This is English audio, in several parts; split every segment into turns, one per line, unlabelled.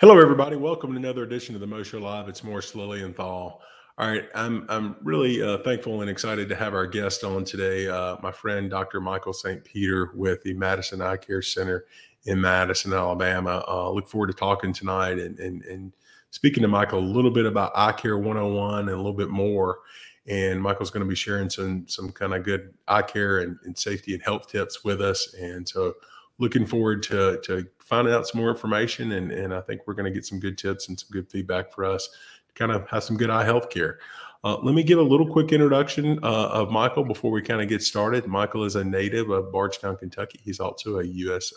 Hello, everybody. Welcome to another edition of the Mo Show Live. It's Morris Lilienthal. All right, I'm really thankful and excited to have our guest on today, my friend Dr. Michael St. Peter with the Madison Eye Care Center in Madison, Alabama. Look forward to talking tonight and speaking to Michael a little bit about Eye Care 101 and a little bit more. And Michael's going to be sharing some kind of good eye care and safety and health tips with us. And so looking forward to finding out some more information. And I think we're going to get some good tips and some good feedback for us to kind of have some good eye health care. Let me give a little quick introduction of Michael before we kind of get started. Michael is a native of Bardstown, Kentucky. He's also a U.S.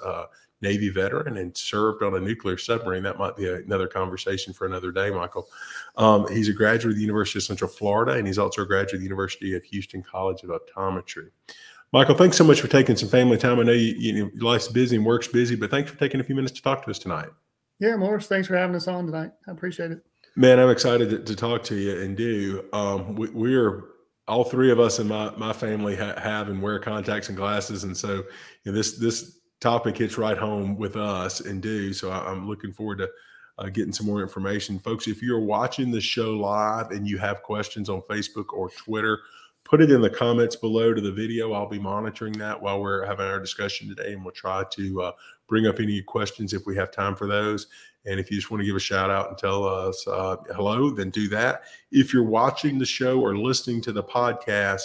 Navy veteran and served on a nuclear submarine. That might be another conversation for another day, Michael. He's a graduate of the University of Central Florida, and he's also a graduate of the University of Houston College of Optometry. Michael, thanks so much for taking some family time. I know your life's busy and work's busy, but thanks for taking a few minutes to talk to us tonight.
Yeah, Morris, thanks for having us on tonight. I appreciate it. Man,
I'm excited to talk to you and do. We're all three of us in my family have and wear contacts and glasses, and so this topic hits right home with us and do. So I'm looking forward to getting some more information, folks. If you're watching the show live and you have questions on Facebook or Twitter, put it in the comments below to the video. I'll be monitoring that while we're having our discussion today, and we'll try to bring up any questions if we have time for those. And if you just want to give a shout out and tell us hello, then do that. If you're watching the show or listening to the podcast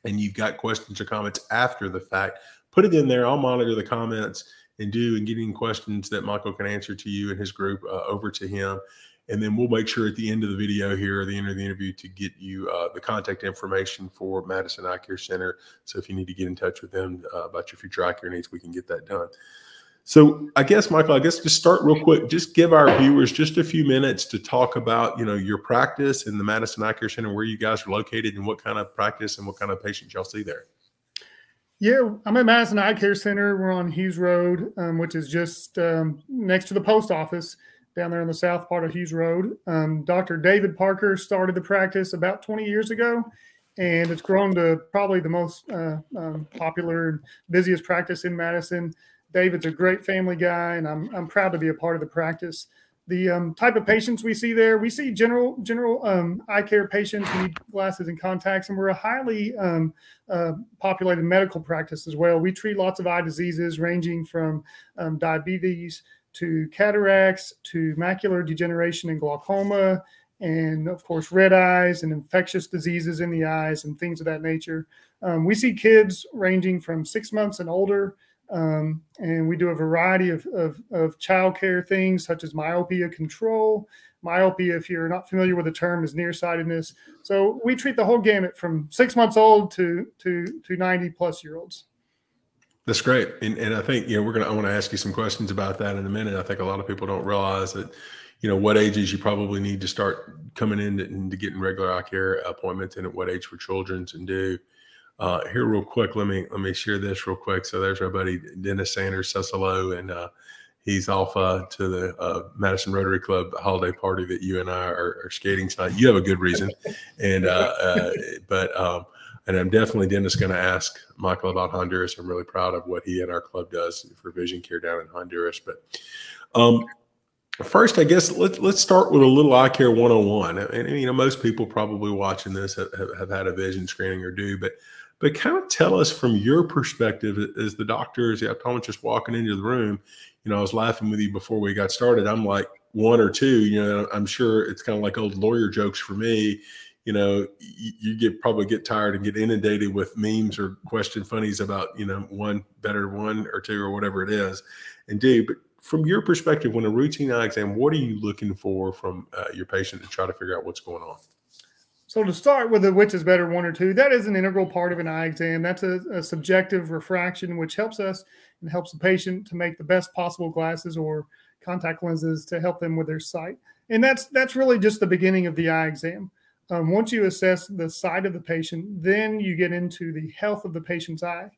and you've got questions or comments after the fact, put it in there. I'll monitor the comments and get any questions that Michael can answer to you and his group over to him. And then we'll make sure at the end of the video here, or the end of the interview, to get you the contact information for Madison Eye Care Center. So if you need to get in touch with them about your future eye care needs, we can get that done. So I guess, Michael, just start real quick. Just give our viewers just a few minutes to talk about, your practice in the Madison Eye Care Center, where you guys are located, and what kind of practice and what kind of patients y'all see there.
Yeah, I'm at Madison Eye Care Center. We're on Hughes Road, which is just next to the post office, down there on the south part of Hughes Road. Dr. David Parker started the practice about 20 years ago, and it's grown to probably the most popular and busiest practice in Madison. David's a great family guy, and I'm proud to be a part of the practice. The type of patients we see there, we see general eye care patients who need glasses and contacts, and we're a highly populated medical practice as well. We treat lots of eye diseases ranging from diabetes to cataracts, to macular degeneration and glaucoma, and of course, red eyes and infectious diseases in the eyes and things of that nature. We see kids ranging from 6 months and older, and we do a variety of child care things such as myopia control. Myopia, if you're not familiar with the term, is nearsightedness. So we treat the whole gamut from 6 months old to 90-plus-year-olds.
That's great. And I think, I want to ask you some questions about that in a minute. I think a lot of people don't realize that, what ages you probably need to start coming in and getting regular eye care appointments, and at what age for children's, and do. Here real quick, let me share this real quick. So there's our buddy, Dennis Sanders, says hello. And he's off to the Madison Rotary Club holiday party that you and I are skating tonight. You have a good reason. And, and I'm definitely, Dennis, going to ask Michael about Honduras. I'm really proud of what he and our club does for vision care down in Honduras. But first, I guess let's start with a little eye care 101. And most people probably watching this have had a vision screening or do, but kind of tell us from your perspective as the doctor, as the optometrist walking into the room. I was laughing with you before we got started. I'm like 1 or 2. I'm sure it's kind of like old lawyer jokes for me. You probably get tired and get inundated with memes or question funnies about, 1 better 1 or 2 or whatever it is, and do. But from your perspective, when a routine eye exam, what are you looking for from your patient to try to figure out what's going on?
So to start with, which is better, 1 or 2, that is an integral part of an eye exam. That's a subjective refraction, which helps us and helps the patient to make the best possible glasses or contact lenses to help them with their sight. And that's really just the beginning of the eye exam. Once you assess the sight of the patient, then you get into the health of the patient's eye.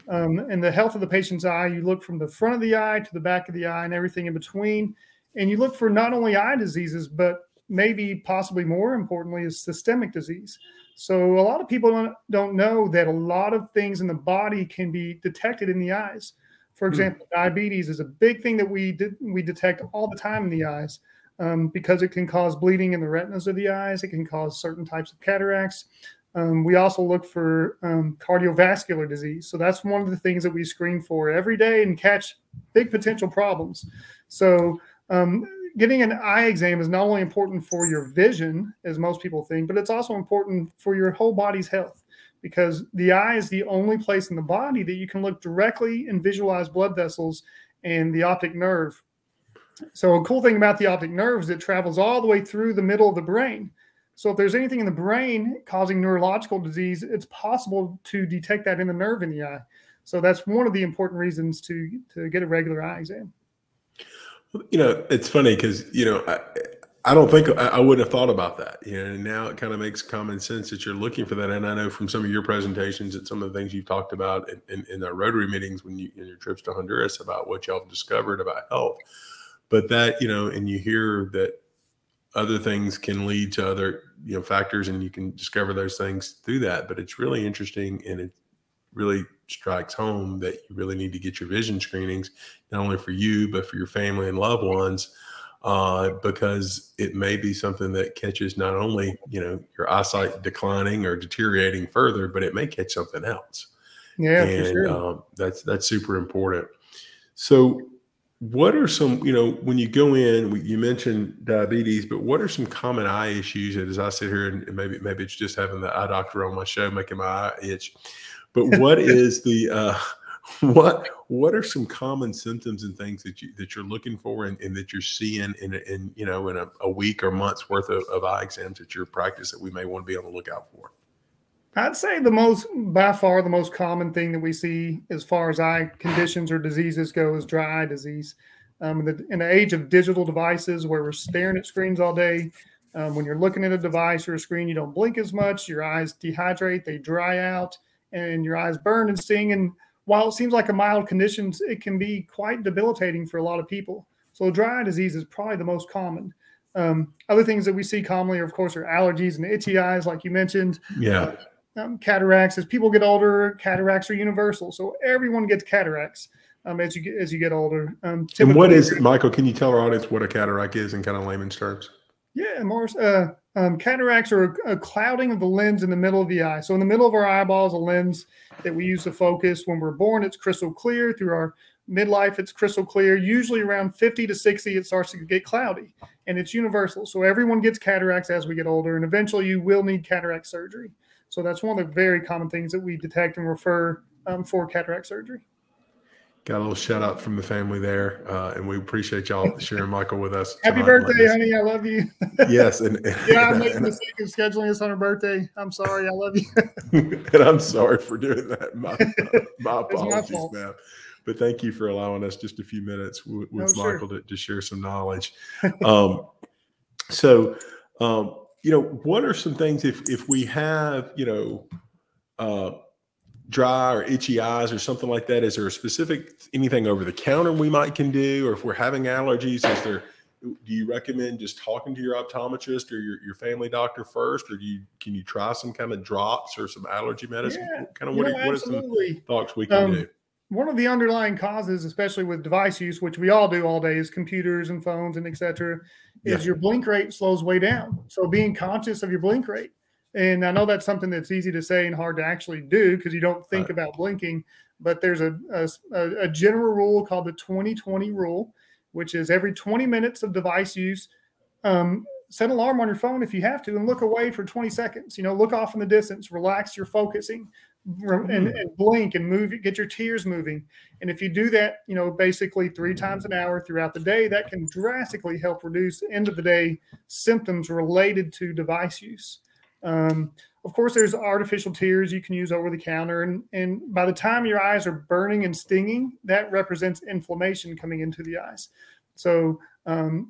And the health of the patient's eye, you look from the front of the eye to the back of the eye and everything in between. And you look for not only eye diseases, but maybe possibly more importantly is systemic disease. So a lot of people don't know that a lot of things in the body can be detected in the eyes. For example, diabetes is a big thing that we detect all the time in the eyes, because it can cause bleeding in the retinas of the eyes. It can cause certain types of cataracts. We also look for cardiovascular disease. So that's one of the things that we screen for every day and catch big potential problems. So getting an eye exam is not only important for your vision, as most people think, but it's also important for your whole body's health, because the eye is the only place in the body that you can look directly and visualize blood vessels and the optic nerve. So a cool thing about the optic nerve is it travels all the way through the middle of the brain. So if there's anything in the brain causing neurological disease, it's possible to detect that in the nerve in the eye. So that's one of the important reasons to get a regular eye exam.
You know, it's funny because, you know, I don't think I wouldn't have thought about that. You know, and now it kind of makes common sense that you're looking for that. And I know from some of your presentations that some of the things you've talked about in our Rotary meetings when in your trips to Honduras about what y'all have discovered about health. But that, you know, and you hear that other things can lead to other, you know, factors, and you can discover those things through that. But it's really interesting, and it really strikes home that you really need to get your vision screenings, not only for you, but for your family and loved ones, because it may be something that catches not only, you know, your eyesight declining or deteriorating further, but it may catch something else.
Yeah,
and
for sure.
That's super important. So what are some, you know, when you go in, you mentioned diabetes, but what are some common eye issues that, as I sit here, and maybe it's just having the eye doctor on my show making my eye itch, but what is the what are some common symptoms and things that you're looking for and that you're seeing in you know, in a week or month's worth of eye exams at your practice that we may want to be on the lookout for?
I'd say by far the most common thing that we see as far as eye conditions or diseases go is dry eye disease. In the age of digital devices where we're staring at screens all day, when you're looking at a device or a screen, you don't blink as much, your eyes dehydrate, they dry out, and your eyes burn and sting. And while it seems like a mild condition, it can be quite debilitating for a lot of people. So dry eye disease is probably the most common. Other things that we see commonly, of course, are allergies and itchy eyes, like you mentioned.
Yeah.
Cataracts. As people get older, cataracts are universal. So everyone gets cataracts as you get older.
And what is, Michael, can you tell our audience what a cataract is in kind of layman's terms?
Yeah, Morris. Cataracts are a clouding of the lens in the middle of the eye. So in the middle of our eyeball is a lens that we use to focus. When we're born, it's crystal clear. Through our midlife, it's crystal clear. Usually around 50 to 60, it starts to get cloudy, and it's universal. So everyone gets cataracts as we get older, and eventually you will need cataract surgery. So that's one of the very common things that we detect and refer for cataract surgery.
Got a little shout out from the family there, and we appreciate y'all sharing Michael with us.
Happy birthday, honey! I love you.
Yes, and
yeah, I made the mistake of scheduling us on her birthday. I'm sorry. I love you.
And I'm sorry for doing that. My apologies, ma'am. But thank you for allowing us just a few minutes with Michael to share some knowledge. You know, what are some things if we have, you know, dry or itchy eyes or something like that? Is there a specific anything over the counter we can do? Or if we're having allergies, do you recommend just talking to your optometrist or your family doctor first, or can you try some kind of drops or some allergy medicine?
Yeah,
kind of what are some thoughts we can do?
One of the underlying causes, especially with device use, which we all do all day, is computers and phones and et cetera, is your blink rate slows way down. So being conscious of your blink rate. And I know that's something that's easy to say and hard to actually do because you don't think about blinking, but there's a general rule called the 20-20 rule, which is every 20 minutes of device use, set an alarm on your phone if you have to and look away for 20 seconds. You know, look off in the distance, relax your focusing, and blink and move, get your tears moving. And if you do that, you know, basically 3 times an hour throughout the day, that can drastically help reduce end of the day symptoms related to device use. Of course, there's artificial tears you can use over the counter. And by the time your eyes are burning and stinging, that represents inflammation coming into the eyes. So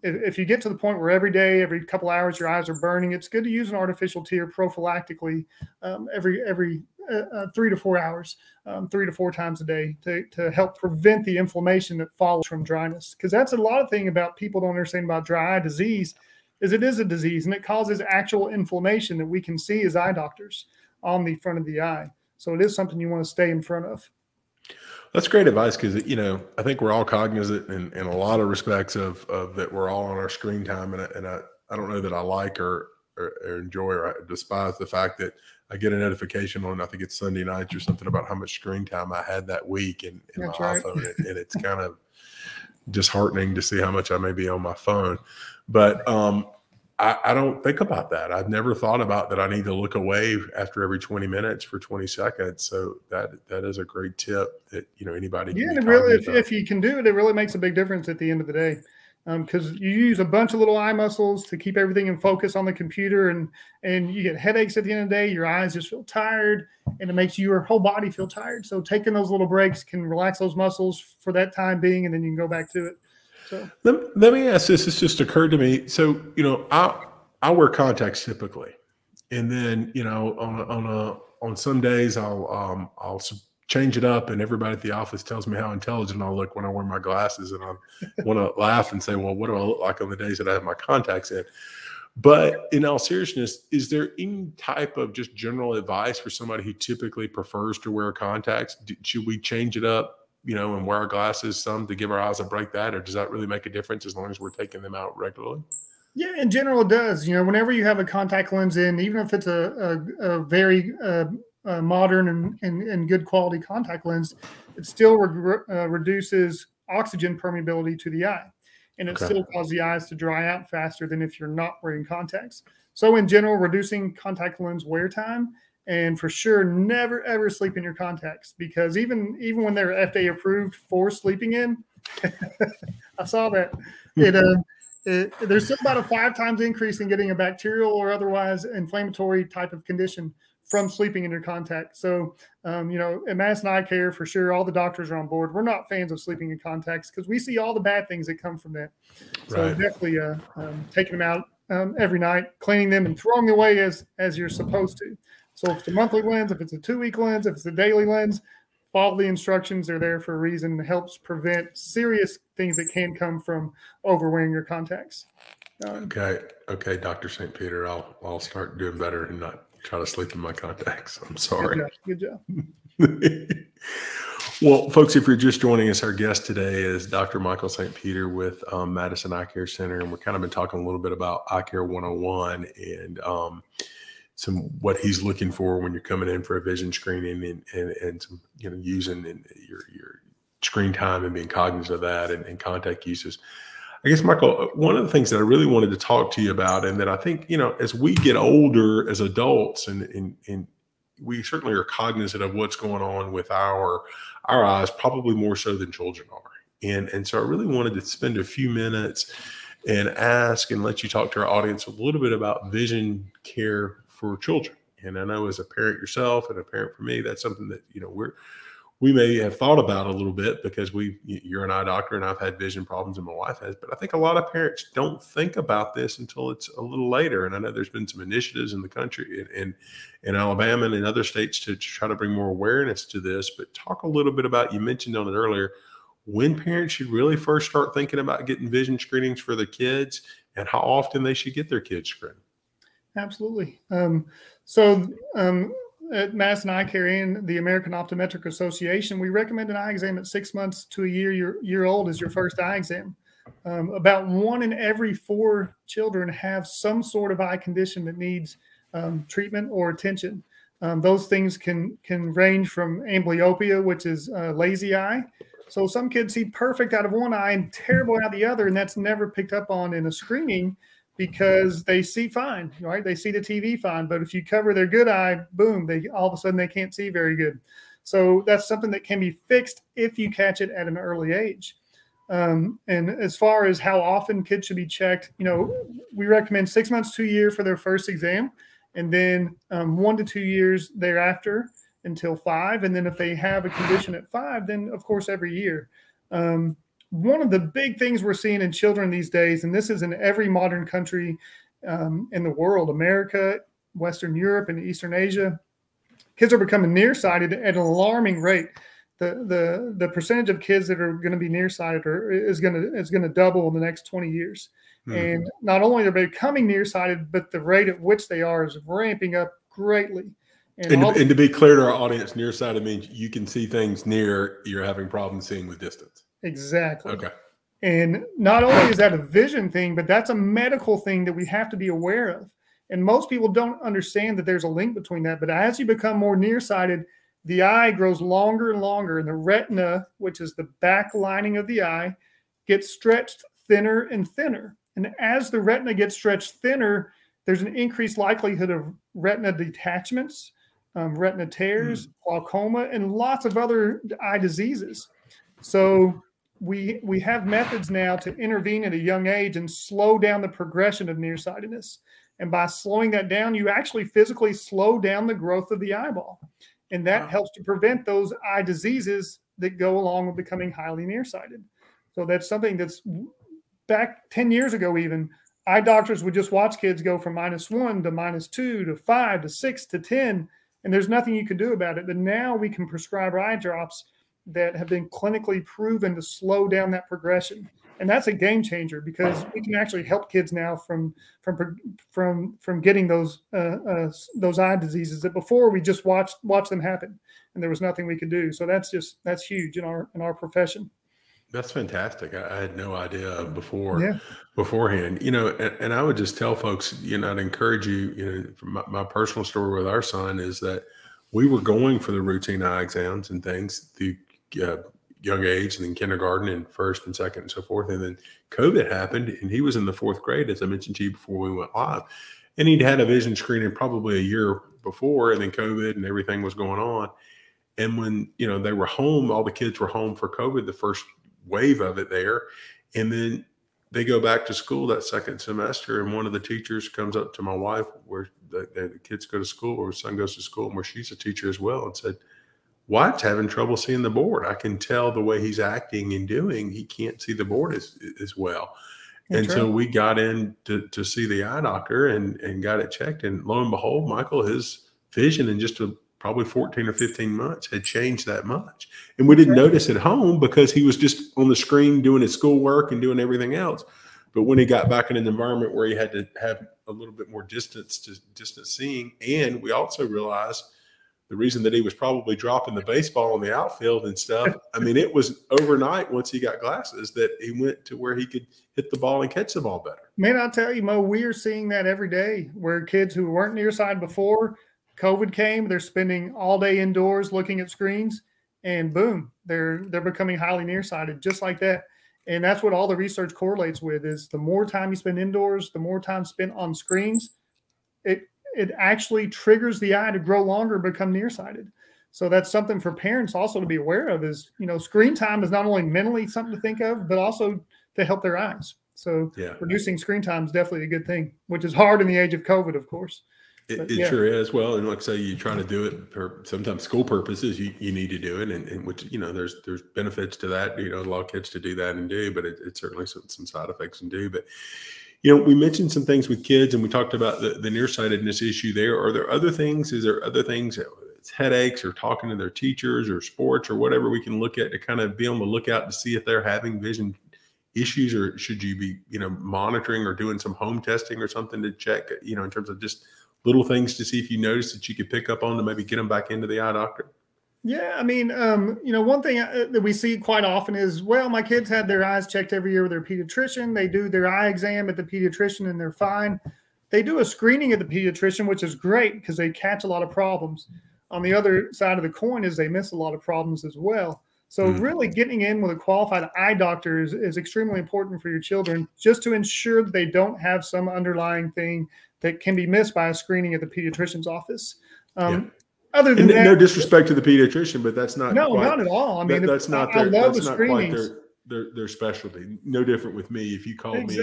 if you get to the point where every day, every couple hours, your eyes are burning, it's good to use an artificial tear prophylactically every 3 to 4 hours, 3 to 4 times a day to help prevent the inflammation that follows from dryness. Because that's a lot of thing about people don't understand about dry eye disease is it is a disease and it causes actual inflammation that we can see as eye doctors on the front of the eye. So it is something you want to stay in front of.
That's great advice because, I think we're all cognizant in a lot of respects of that we're all on our screen time. I don't know that I like or enjoy or I despise the fact that I get a notification on, I think it's Sunday nights or something, about how much screen time I had that week in my
That's right.
iPhone. And it's kind of disheartening to see how much I may be on my phone. But I don't think about that. I've never thought about that I need to look away after every 20 minutes for 20 seconds. So that is a great tip that, anybody can
Yeah,
be
and really,
cognizant of.
if you can do it, it really makes a big difference at the end of the day. Because you use a bunch of little eye muscles to keep everything in focus on the computer, and you get headaches at the end of the day. Your eyes just feel tired, and it makes your whole body feel tired. So taking those little breaks can relax those muscles for that time being, and then you can go back to it. So
Let me ask this. This just occurred to me. So, I wear contacts typically, and then, on some days I'll change it up, and everybody at the office tells me how intelligent I look when I wear my glasses, and I want to laugh and say, well, what do I look like on the days that I have my contacts in? But in all seriousness, is there any type of just general advice for somebody who typically prefers to wear contacts? Should we change it up, and wear our glasses some to give our eyes a break that, or does that really make a difference as long as we're taking them out regularly?
yeah, in general, it does. Whenever you have a contact lens in, even if it's a very modern and good quality contact lens, it still reduces oxygen permeability to the eye, and it still causes the eyes to dry out faster than if you're not wearing contacts. So in general, reducing contact lens wear time, and for sure, never ever sleep in your contacts, because even when they're FDA approved for sleeping in, I saw that there's still about a 5 times increase in getting a bacterial or otherwise inflammatory type of condition from sleeping in your contact. So, at Madison Eye Care, for sure, all the doctors are on board. We're not fans of sleeping in contacts because we see all the bad things that come from that. So definitely taking them out every night, cleaning them and throwing them away as you're supposed to. So if it's a monthly lens, if it's a 2-week lens, if it's a daily lens, follow the instructions. They're there for a reason. It helps prevent serious things that can come from overwearing your contacts.
Okay, Dr. St. Peter, I'll start doing better and not try to sleep in my contacts. I'm sorry.
Good job.
Well, folks, if you're just joining us, our guest today is Dr. Michael St. Peter with Madison Eye Care Center, and we're kind of been talking a little bit about Eye Care 101 and what he's looking for when you're coming in for a vision screening, and some, using your screen time and being cognizant of that, and contact uses. I guess, Michael, one of the things that I really wanted to talk to you about, and that I think, as we get older as adults, and we certainly are cognizant of what's going on with our eyes, probably more so than children are. And so I really wanted to spend a few minutes and ask and let you talk to our audience a little bit about vision care for children. And I know, as a parent yourself and a parent for me, that's something that, we may have thought about a little bit, because you're an eye doctor and I've had vision problems and my wife has, but I think a lot of parents don't think about this until it's a little later. And I know there's been some initiatives in the country, in Alabama and in other states, to try to bring more awareness to this. But talk a little bit about, you mentioned on it earlier, when parents should really first start thinking about getting vision screenings for their kids, and how often they should get their kids screened.
Absolutely. At Madison Eye Care and the American Optometric Association, we recommend an eye exam at 6 months to a year old as your first eye exam. About 1 in every 4 children have some sort of eye condition that needs treatment or attention. Those things can range from amblyopia, which is lazy eye. So some kids see perfect out of one eye and terrible out of the other, and that's never picked up on in a screening, because they see fine, right? They see the TV fine, but if you cover their good eye, boom, all of a sudden they can't see very good. So that's something that can be fixed if you catch it at an early age. And as far as how often kids should be checked, we recommend 6 months to a year for their first exam, and then 1 to 2 years thereafter until 5. And then if they have a condition at 5, then of course every year. One of the big things we're seeing in children these days, and this is in every modern country in the world, America, Western Europe, and Eastern Asia, kids are becoming nearsighted at an alarming rate. The percentage of kids that are going to be nearsighted is going to double in the next 20 years. And not only are they becoming nearsighted, but the rate at which they are is ramping up greatly. And
And to be clear to our audience, nearsighted means you can see things near, you're having problems seeing with distance.
exactly.
Okay.
And not only is that a vision thing, but that's a medical thing that we have to be aware of. And most people don't understand that there's a link between that. But as you become more nearsighted, the eye grows longer and longer, and the retina, which is the back lining of the eye, gets stretched thinner and thinner. And as the retina gets stretched thinner, there's an increased likelihood of retina detachments, retina tears, glaucoma, and lots of other eye diseases. So we have methods now to intervene at a young age and slow down the progression of nearsightedness. And by slowing that down, you actually physically slow down the growth of the eyeball. And that helps to prevent those eye diseases that go along with becoming highly nearsighted. So that's something that's back 10 years ago, even eye doctors would just watch kids go from -1 to -2 to 5 to 6 to 10. And there's nothing you could do about it. But now we can prescribe eye drops that have been clinically proven to slow down that progression. And that's a game changer because we can actually help kids now from getting those eye diseases that before we just watched them happen and there was nothing we could do. So that's huge in our profession.
That's fantastic. I had no idea beforehand, and I would just tell folks, I'd encourage you, from my personal story with our son is that we were going for the routine eye exams and things through young age and then kindergarten and first and second and so forth. And then COVID happened and he was in the 4th grade, as I mentioned to you before we went live, and he'd had a vision screening probably a year before, and then COVID and everything was going on. And when, they were home, all the kids were home for COVID, the first wave of it there. And then they go back to school that second semester. And one of the teachers comes up to my wife where the kids go to school, or her son goes to school, and where she's a teacher as well, and said, Wyatt's having trouble seeing the board. I can tell the way he's acting and doing, he can't see the board as well. And so we got in to see the eye doctor and got it checked. And lo and behold, Michael, his vision in just probably 14 or 15 months had changed that much. And we didn't notice at home because he was just on the screen doing his schoolwork and doing everything else. But when he got back in an environment where he had to have a little bit more distance seeing, and we also realized the reason that he was probably dropping the baseball in the outfield and stuff, I mean, it was overnight once he got glasses that he went to where he could hit the ball and catch the ball better.
Man, I'll tell you, Mo, we are seeing that every day where kids who weren't nearsighted before COVID came, they're spending all day indoors looking at screens, and boom, they're becoming highly nearsighted just like that. And that's what all the research correlates with is the more time you spend indoors, the more time spent on screens, it actually triggers the eye to grow longer and become nearsighted. So that's something for parents also to be aware of is, screen time is not only mentally something to think of, but also to help their eyes. So reducing screen time is definitely a good thing, which is hard in the age of COVID, of course.
It sure is. Well, and like I say, you try to do it for sometimes school purposes, you need to do it. And which, there's benefits to that, a lot of kids to do that and do, but it's certainly some side effects and do. But, we mentioned some things with kids and we talked about the nearsightedness issue there. Are there other things? Is there other things, it's headaches or talking to their teachers or sports or whatever we can look at to kind of be on the lookout to see if they're having vision issues, or should you be, monitoring or doing some home testing or something to check, in terms of just little things to see if you notice that you could pick up on to maybe get them back into the eye doctor?
Yeah, I mean, one thing that we see quite often is, well, my kids had their eyes checked every year with their pediatrician. They do their eye exam at the pediatrician and they're fine. They do a screening at the pediatrician, which is great because they catch a lot of problems. On the other side of the coin is they miss a lot of problems as well. So really getting in with a qualified eye doctor is extremely important for your children, just to ensure that they don't have some underlying thing that can be missed by a screening at the pediatrician's office. Other than that,
no disrespect to the pediatrician, but that's not
not at all. I mean,
that's not
I love
that's
the
not
screenings.
quite their specialty. No different with me. If you call me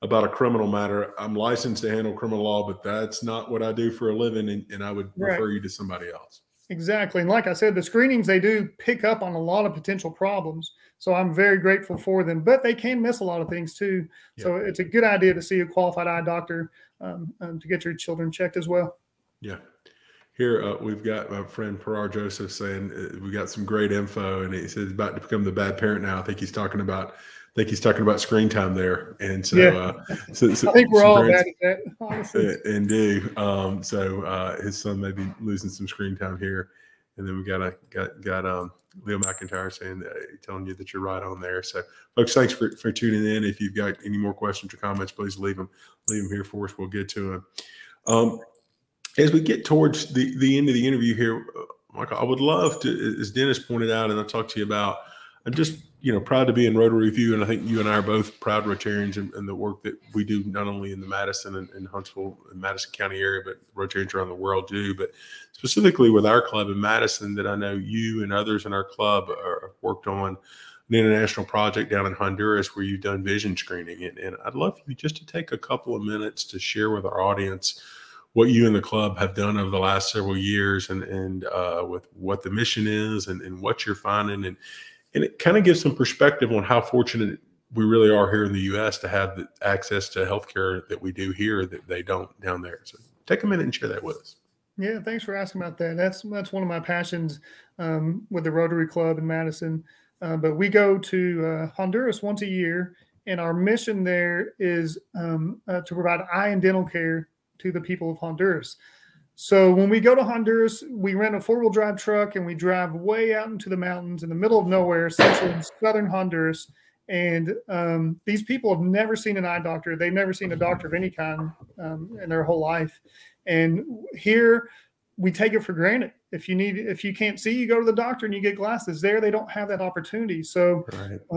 about a criminal matter, I'm licensed to handle criminal law, but that's not what I do for a living, and I would refer you to somebody else.
Exactly. And like I said, the screenings, they do pick up on a lot of potential problems. So I'm very grateful for them, but they can miss a lot of things too. So it's a good idea to see a qualified eye doctor to get your children checked as well.
Yeah. Here, we've got my friend Parar Joseph saying we got some great info, and he says about to become the bad parent now. I think he's talking about think he's talking about screen time there. And so,
Yeah. So I think we're all bad at that, honestly.
And so his son may be losing some screen time here. And then we got Leo McIntyre saying telling you that you're right on there. So, folks, thanks for tuning in. If you've got any more questions or comments, please leave them here for us. We'll get to them. As we get towards the end of the interview here, Michael, I would love to, as Dennis pointed out, and I'll talk to you about, I'm just, proud to be in Rotary Review. And I think you and I are both proud Rotarians in the work that we do, not only in the Madison and Huntsville and Madison County area, but Rotarians around the world do. But specifically with our club in Madison, that I know you and others in our club are worked on an international project down in Honduras where you've done vision screening. And I'd love for you just to take a couple of minutes to share with our audience what you and the club have done over the last several years and with what the mission is and what you're finding. And it kind of gives some perspective on how fortunate we really are here in the U.S. to have the access to healthcare that we do here that they don't down there. So take a minute and share that with us.
Yeah, thanks for asking about that. That's one of my passions with the Rotary Club in Madison. But we go to Honduras once a year, and our mission there is to provide eye and dental care to the people of Honduras. So when we go to Honduras, we rent a 4-wheel drive truck and we drive way out into the mountains in the middle of nowhere, central and southern Honduras. And these people have never seen an eye doctor. They've never seen a doctor of any kind in their whole life. And here we take it for granted. If you can't see, you go to the doctor and you get glasses. There, they don't have that opportunity. So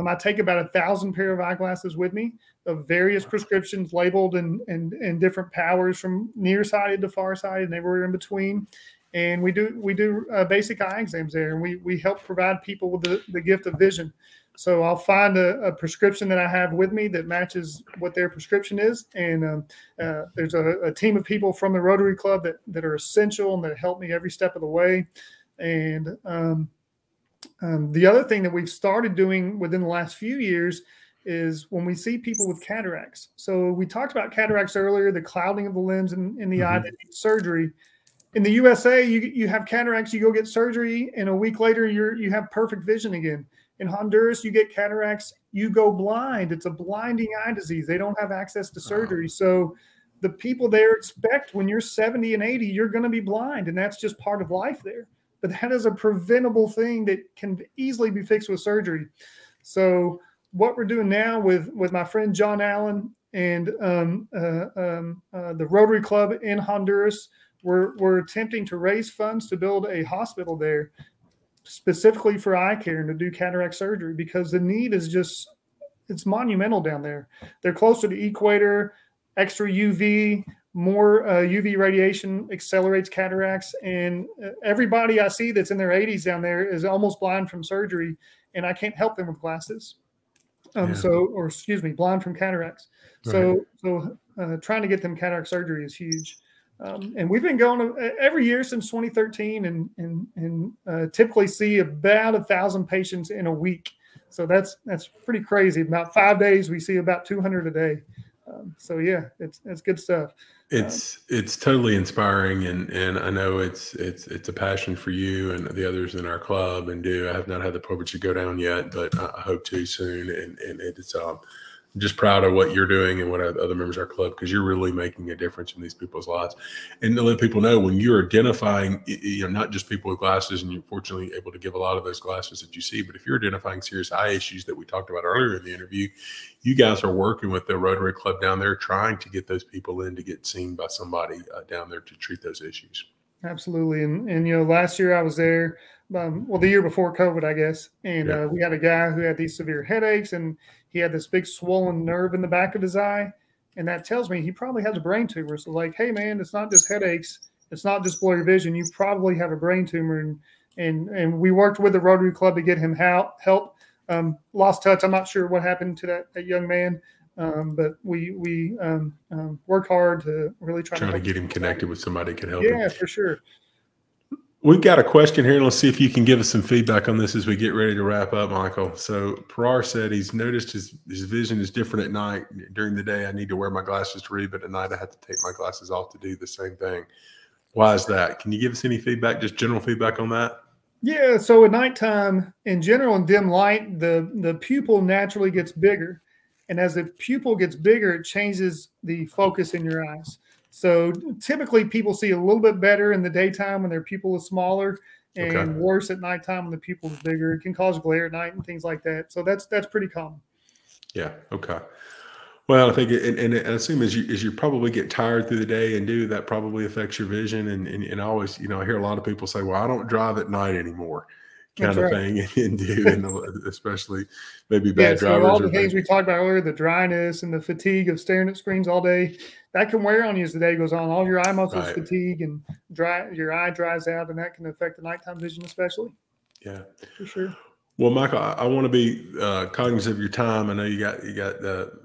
I take about 1,000 pair of eyeglasses with me of various prescriptions labeled and different powers from nearsighted to farsighted and everywhere in between. And we do basic eye exams there, and we help provide people with the gift of vision. So I'll find a prescription that I have with me that matches what their prescription is. And there's a team of people from the Rotary Club that are essential and that help me every step of the way. And the other thing that we've started doing within the last few years is when we see people with cataracts. So we talked about cataracts earlier, the clouding of the lens in the eye that needs surgery. In the USA, you have cataracts, you go get surgery, and a week later you have perfect vision again. In Honduras, you get cataracts, you go blind. It's a blinding eye disease. They don't have access to surgery. So the people there expect when you're 70 and 80, you're going to be blind, and that's just part of life there. But that is a preventable thing that can easily be fixed with surgery. So what we're doing now with my friend John Allen and the Rotary Club in Honduras, we're attempting to raise funds to build a hospital there specifically for eye care and to do cataract surgery, because the need is it's monumental down there. They're closer to the equator, extra UV, more UV radiation accelerates cataracts. And everybody I see that's in their 80s down there is almost blind from surgery, and I can't help them with glasses. Blind from cataracts.
Right.
So trying to get them cataract surgery is huge. And we've been going every year since 2013 and typically see about 1,000 patients in a week. So that's pretty crazy. About 5 days, we see about 200 a day. So yeah, it's good stuff.
It's totally inspiring. And I know it's a passion for you and the others in our club and I have not had the privilege to go down yet, but I hope to soon. And it's, I'm just proud of what you're doing and what other members of our club, because you're really making a difference in these people's lives. And to let people know, when you're identifying, not just people with glasses, and you're fortunately able to give a lot of those glasses that you see, but if you're identifying serious eye issues that we talked about earlier in the interview, you guys are working with the Rotary Club down there, trying to get those people in to get seen by somebody down there to treat those issues.
Absolutely. And last year I was there, the year before COVID, I guess. And we had a guy who had these severe headaches, and he had this big swollen nerve in the back of his eye. And that tells me he probably has a brain tumor. So like, hey man, it's not just headaches. It's not just blurry vision. You probably have a brain tumor. And we worked with the Rotary Club to get him help. Lost touch. I'm not sure what happened to that young man. But we work hard to really try
to get him connected with somebody who can help him.
Yeah, for sure.
We've got a question here, and let's see if you can give us some feedback on this as we get ready to wrap up, Michael. So Parar said he's noticed his vision is different at night. During the day, I need to wear my glasses to read, but at night I have to take my glasses off to do the same thing. Why is that? Can you give us any feedback, just general feedback on that?
Yeah, so at nighttime, in general, in dim light, the pupil naturally gets bigger. And as the pupil gets bigger, it changes the focus in your eyes. So typically people see a little bit better in the daytime when their pupil is smaller
Okay.
and worse at nighttime when the pupil is bigger. It can cause glare at night and things like that. So that's pretty common.
Yeah. Okay. Well, I think, and I assume as you probably get tired through the day and do that, probably affects your vision. And I always, I hear a lot of people say, "Well, I don't drive at night anymore,"
That's
kind of
right.
thing, and do, and especially maybe
Yeah,
bad
so
drivers
all
or
the things
things.
we talked about earlier, the dryness and the fatigue of staring at screens all day, that can wear on you as the day goes on. All your eye muscles
Right.
fatigue and your eye dries out, and that can affect the nighttime vision, especially.
Yeah.
For sure.
Well, Michael, I want to be cognizant of your time. I know you got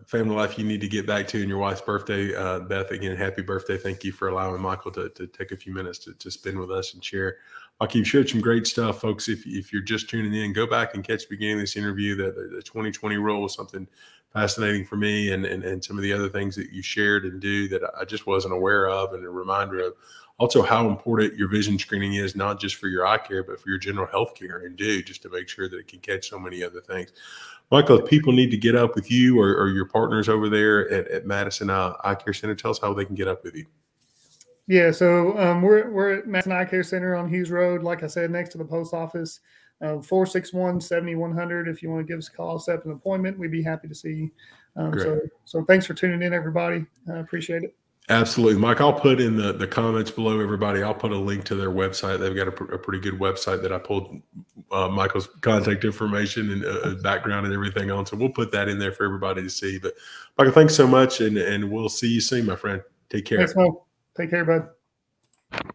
family life you need to get back to, and your wife's birthday. Beth, again, happy birthday! Thank you for allowing Michael to take a few minutes to spend with us and share. Michael, you've shared some great stuff, folks. If you're just tuning in, go back and catch the beginning of this interview. The 2020 rule was something fascinating for me, and some of the other things that you shared and do that I just wasn't aware of, and a reminder of also how important your vision screening is, not just for your eye care, but for your general health care, and do just to make sure that it can catch so many other things. Michael, if people need to get up with you or your partners over there at Madison Eye Care Center, tell us how they can get up with you.
Yeah, so we're at Madison Eye Care Center on Hughes Road, like I said, next to the post office. 461-7100. If you want to give us a call, set up an appointment, we'd be happy to see you. So thanks for tuning in, everybody. I appreciate it.
Absolutely, Mike. I'll put in the comments below, everybody. I'll put a link to their website. They've got a pretty good website that I pulled Michael's contact information and background and everything on. So we'll put that in there for everybody to see. But Michael, thanks so much, and we'll see you soon, my friend. Take care.
Thanks, Mo. Take care, bud.